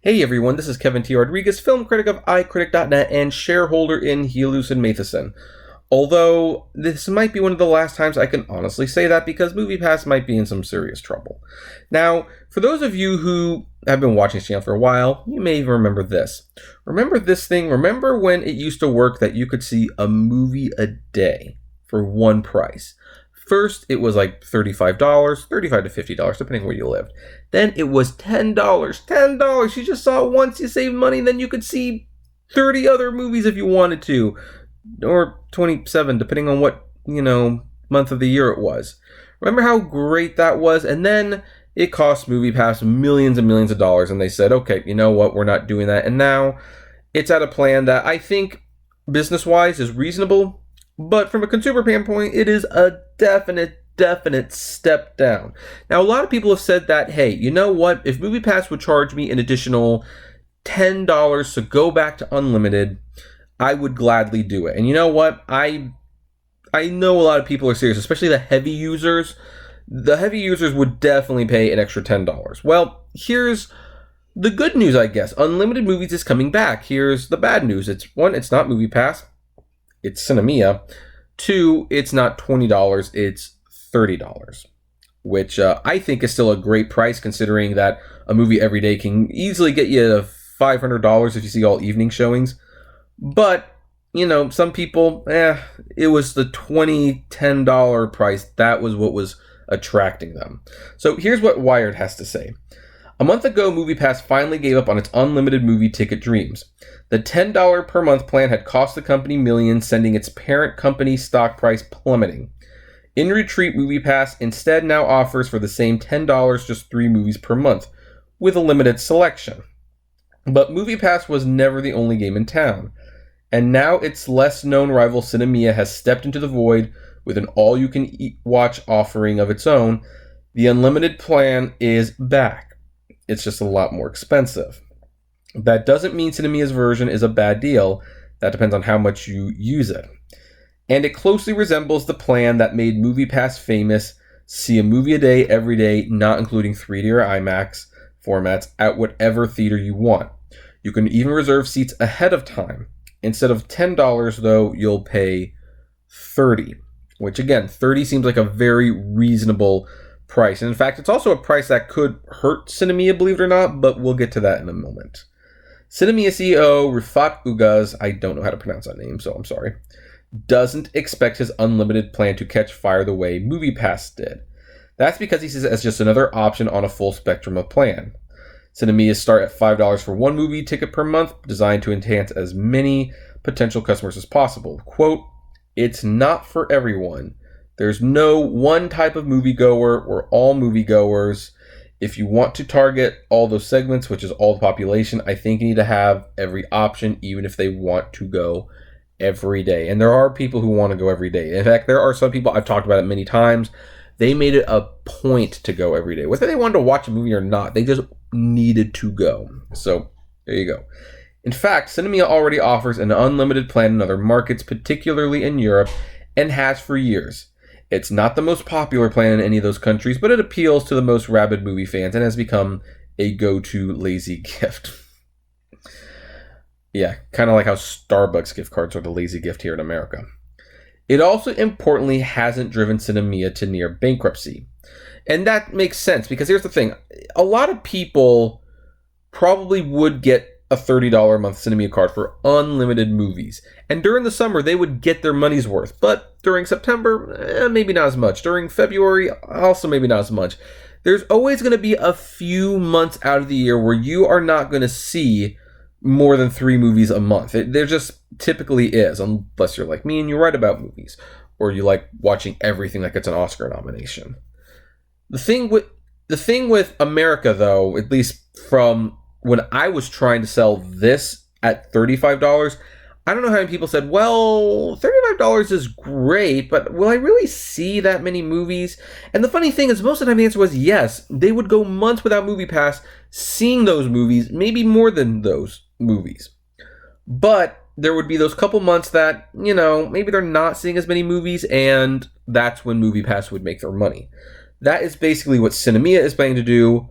Hey everyone, this is Kevin T. Rodriguez, film critic of iCritic.net and shareholder in Helios and Matheson. Although, this might be one of the last times I can honestly say that because MoviePass might be in some serious trouble. Now, for those of you who have been watching this channel for a while, you may even remember this. Remember this thing? Remember when it used to work that you could see a movie a day for one price? First, it was like $35, $35 to $50, depending where you lived. Then it was $10. $10! You just saw it once, you saved money, then you could see 30 other movies if you wanted to. Or 27, depending on what, month of the year it was. Remember how great that was? And then it cost MoviePass millions and millions of dollars, and they said, okay, you know what, we're not doing that. And now it's at a plan that I think, business-wise, is reasonable. But from a consumer standpoint, it is a definite step down. Now, a lot of people have said that, hey, you know what? If MoviePass would charge me an additional $10 to go back to unlimited, I would gladly do it. And you know what? I know a lot of people are serious, especially the heavy users. The heavy users would definitely pay an extra $10. Well, here's the good news, I guess. Unlimited movies is coming back. Here's the bad news. It's not MoviePass. It's Sinemia. 2, it's not $20, it's $30, which I think is still a great price considering that a movie every day can easily get you $500 if you see all evening showings. But, some people, it was the $10 price. That was what was attracting them. So here's what Wired has to say. A month ago, MoviePass finally gave up on its unlimited movie ticket dreams. The $10 per month plan had cost the company millions, sending its parent company stock price plummeting. In retreat, MoviePass instead now offers for the same $10 just 3 movies per month, with a limited selection. But MoviePass was never the only game in town, and now its less-known rival Sinemia has stepped into the void with an all-you-can-watch offering of its own. The unlimited plan is back. It's just a lot more expensive. That doesn't mean Sinemia's version is a bad deal. That depends on how much you use it. And it closely resembles the plan that made MoviePass famous. See a movie a day, every day, not including 3D or IMAX formats, at whatever theater you want. You can even reserve seats ahead of time. Instead of $10, though, you'll pay $30. Which, again, $30 seems like a very reasonable price. And in fact, it's also a price that could hurt Sinemia, believe it or not, but we'll get to that in a moment. Sinemia CEO Rifat Ugaz, I don't know how to pronounce that name, so I'm sorry, doesn't expect his unlimited plan to catch fire the way MoviePass did. That's because he sees it as just another option on a full spectrum of plan. Sinemia start at $5 for one movie ticket per month, designed to enhance as many potential customers as possible. Quote, it's not for everyone. There's no one type of moviegoer. We're all moviegoers. If you want to target all those segments, which is all the population, I think you need to have every option, even if they want to go every day. And there are people who want to go every day. In fact, there are some people, I've talked about it many times, they made it a point to go every day. Whether they wanted to watch a movie or not, they just needed to go. So, there you go. In fact, Sinemia already offers an unlimited plan in other markets, particularly in Europe, and has for years. It's not the most popular plan in any of those countries, but it appeals to the most rabid movie fans and has become a go-to lazy gift. Yeah, kind of like how Starbucks gift cards are the lazy gift here in America. It also importantly hasn't driven Sinemia to near bankruptcy. And that makes sense because here's the thing. A lot of people probably would get a $30 a month Sinemia card for unlimited movies. And during the summer, they would get their money's worth. But during September, maybe not as much. During February, also maybe not as much. There's always going to be a few months out of the year where you are not going to see more than 3 movies a month. There just typically is, unless you're like me and you write about movies. Or you like watching everything that gets an Oscar nomination. The thing with America, though, at least from when I was trying to sell this at $35, I don't know how many people said, well, $35 is great, but will I really see that many movies? And the funny thing is, most of the time the answer was yes. They would go months without MoviePass seeing those movies, maybe more than those movies. But there would be those couple months that, maybe they're not seeing as many movies, and that's when MoviePass would make their money. That is basically what Sinemia is planning to do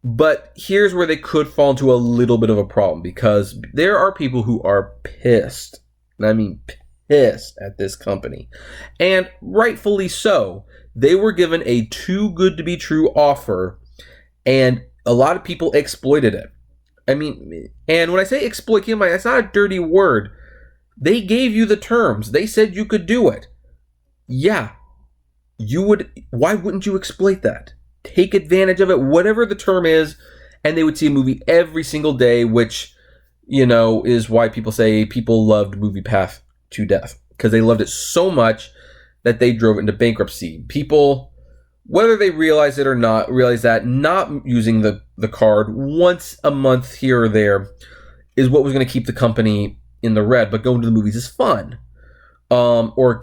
But here's where they could fall into a little bit of a problem, because there are people who are pissed, and I mean pissed at this company, and rightfully so. They were given a too good to be true offer, and a lot of people exploited it. I mean, and when I say exploit, keep in mind, that's not a dirty word. They gave you the terms. They said you could do it. Yeah, you would. Why wouldn't you exploit that? Take advantage of it, whatever the term is, and they would see a movie every single day, which, is why people say people loved MoviePass to death, because they loved it so much that they drove it into bankruptcy. People, whether they realize it or not, realize that not using the card once a month here or there is what was going to keep the company in the red, but going to the movies is fun. Or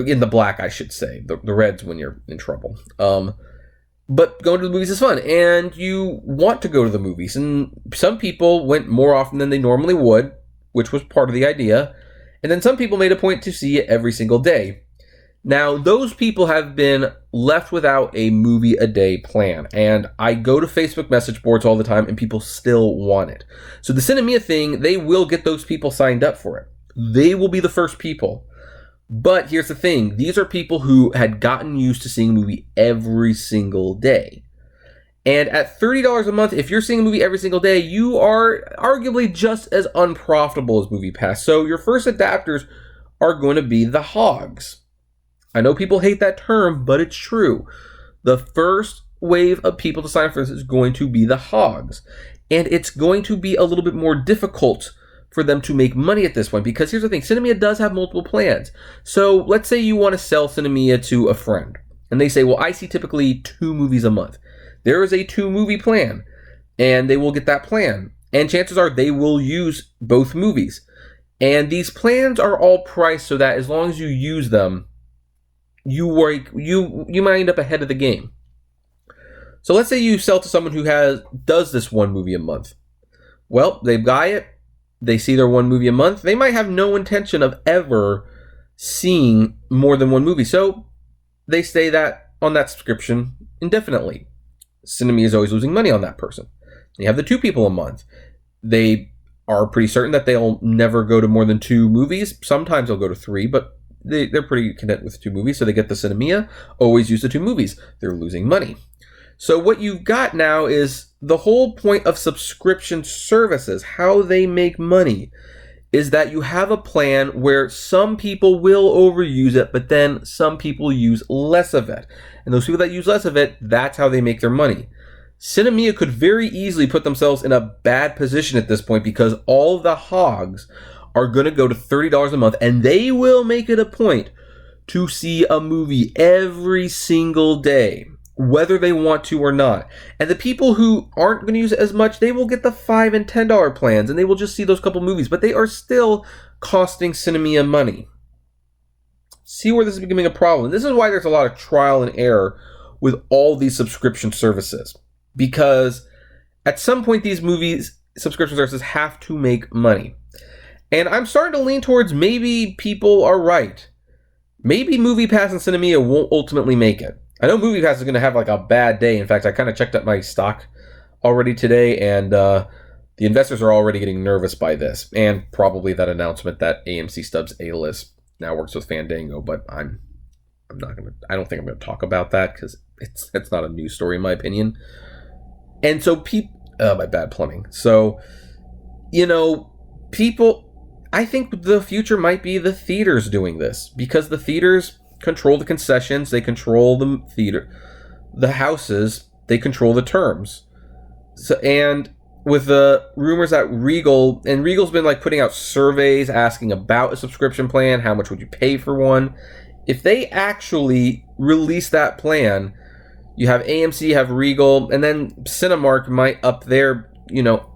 in the black, I should say. The red's when you're in trouble. But going to the movies is fun, and you want to go to the movies. And some people went more often than they normally would, which was part of the idea. And then some people made a point to see it every single day. Now, those people have been left without a movie a day plan. And I go to Facebook message boards all the time, and people still want it. So the Sinemia thing, they will get those people signed up for it. They will be the first people. But here's the thing. These are people who had gotten used to seeing a movie every single day. And at $30 a month, if you're seeing a movie every single day, you are arguably just as unprofitable as MoviePass. So your first adapters are going to be the hogs. I know people hate that term, but it's true. The first wave of people to sign up for this is going to be the hogs. And it's going to be a little bit more difficult for them to make money at this point, because here's the thing. Sinemia does have multiple plans. So let's say you want to sell Sinemia to a friend, and they say, well, I see typically 2 movies a month. There is a 2-movie plan, and they will get that plan. And chances are they will use both movies. And these plans are all priced so that as long as you use them, you might end up ahead of the game. So let's say you sell to someone who does this 1 movie a month. Well, they buy it. They see their 1 movie a month. They might have no intention of ever seeing more than 1 movie. So they stay on that subscription indefinitely. Sinemia is always losing money on that person. You have the 2 people a month. They are pretty certain that they'll never go to more than 2 movies. Sometimes they'll go to 3, but they're pretty content with 2 movies. So they get the Sinemia, always use the 2 movies. They're losing money. So what you've got now is the whole point of subscription services, how they make money, is that you have a plan where some people will overuse it, but then some people use less of it. And those people that use less of it, that's how they make their money. Sinemia could very easily put themselves in a bad position at this point, because all of the hogs are going to go to $30 a month, and they will make it a point to see a movie every single day, whether they want to or not. And the people who aren't going to use it as much, they will get the $5 and $10 plans, and they will just see those couple movies, but they are still costing Sinemia money. See where this is becoming a problem. This is why there's a lot of trial and error with all these subscription services, because at some point these subscription services have to make money. And I'm starting to lean towards maybe people are right. Maybe MoviePass and Sinemia won't ultimately make it. I know MoviePass is going to have like a bad day. In fact, I kind of checked out my stock already today, and the investors are already getting nervous by this, and probably that announcement that AMC Stubbs A-List now works with Fandango. But I don't think I'm going to talk about that, because it's not a news story in my opinion. And so my bad plumbing. So, people, I think the future might be the theaters doing this, because the theaters control the concessions, they control the theater, the houses, they control the terms. So, and with the rumors that Regal's been like putting out surveys asking about a subscription plan, how much would you pay for one? If they actually release that plan, you have AMC, have Regal, and then Cinemark might up their,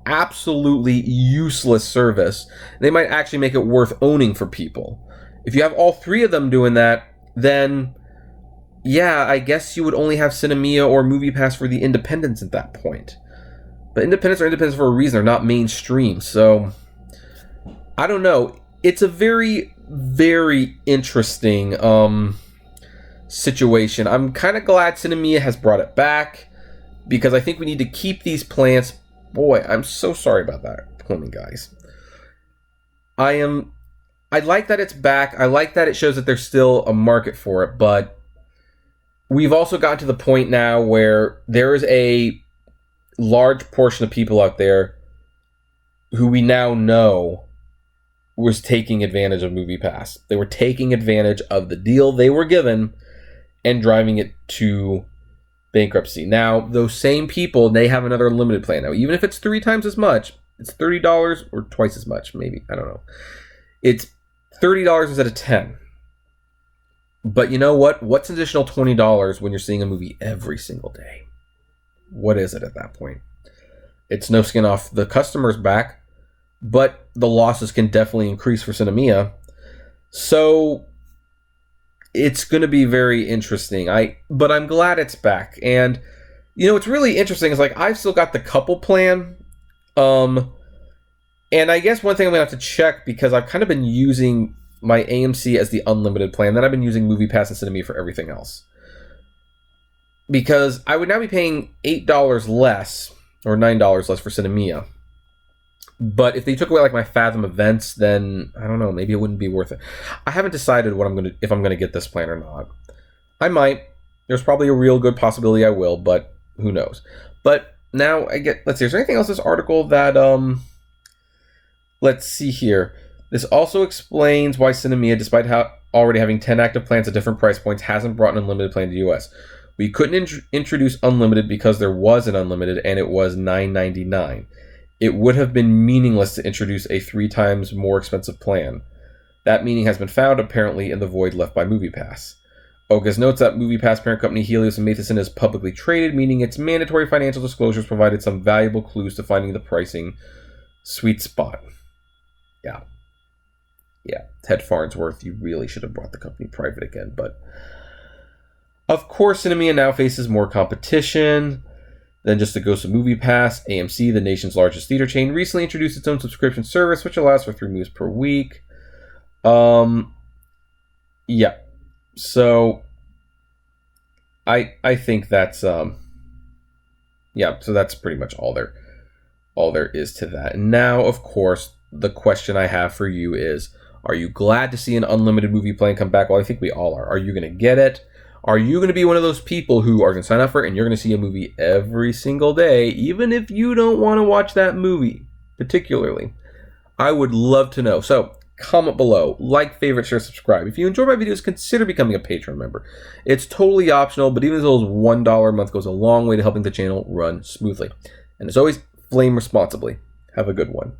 absolutely useless service. They might actually make it worth owning for people. If you have all 3 of them doing that, then, yeah, I guess you would only have Sinemia or MoviePass for the independents at that point. But independents are independents for a reason. They're not mainstream. So, I don't know. It's a very, very interesting situation. I'm kind of glad Sinemia has brought it back. because I think we need to keep these plants. Boy, I'm so sorry about that plumbing, guys. I like that it's back. I like that it shows that there's still a market for it, but we've also gotten to the point now where there is a large portion of people out there who we now know was taking advantage of MoviePass. They were taking advantage of the deal they were given and driving it to bankruptcy. Now, those same people, they have another unlimited plan. Now, even if it's 3 times as much, it's $30 or twice as much, maybe. I don't know. It's $30 instead of $10. But you know what? What's an additional $20 when you're seeing a movie every single day? What is it at that point? It's no skin off the customer's back, but the losses can definitely increase for Sinemia. So it's going to be very interesting. But I'm glad it's back. And you know, what's really interesting is like I've still got the couple plan. And I guess one thing I'm going to have to check, because I've kind of been using my AMC as the unlimited plan, then I've been using MoviePass and Sinemia for everything else. Because I would now be paying $8 less or $9 less for Sinemia. But if they took away like my Fathom events, then I don't know, maybe it wouldn't be worth it. I haven't decided if I'm gonna get this plan or not. I might. There's probably a real good possibility I will, but who knows. But now let's see, is there anything else in this article that let's see here. This also explains why Sinemia, despite already having 10 active plans at different price points, hasn't brought an unlimited plan to the US. We couldn't introduce unlimited because there was an unlimited and it was $9.99. It would have been meaningless to introduce a 3 times more expensive plan. That meaning has been found, apparently, in the void left by MoviePass. Ogas notes that MoviePass parent company Helios and Matheson is publicly traded, meaning its mandatory financial disclosures provided some valuable clues to finding the pricing sweet spot. Yeah, Ted Farnsworth, you really should have brought the company private again. But of course, Sinemia now faces more competition than just the ghost of MoviePass. AMC, the nation's largest theater chain, recently introduced its own subscription service, which allows for 3 movies per week. Yeah. So I think that's yeah. So that's pretty much all there is to that. And now, of course, the question I have for you is: are you glad to see an unlimited movie plan come back? Well, I think we all are. Are you going to get it? Are you going to be one of those people who are going to sign up for it and you're going to see a movie every single day, even if you don't want to watch that movie particularly? I would love to know. So comment below, like, favorite, share, subscribe. If you enjoy my videos, consider becoming a Patreon member. It's totally optional, but even as little as $1 a month goes a long way to helping the channel run smoothly. And as always, flame responsibly. Have a good one.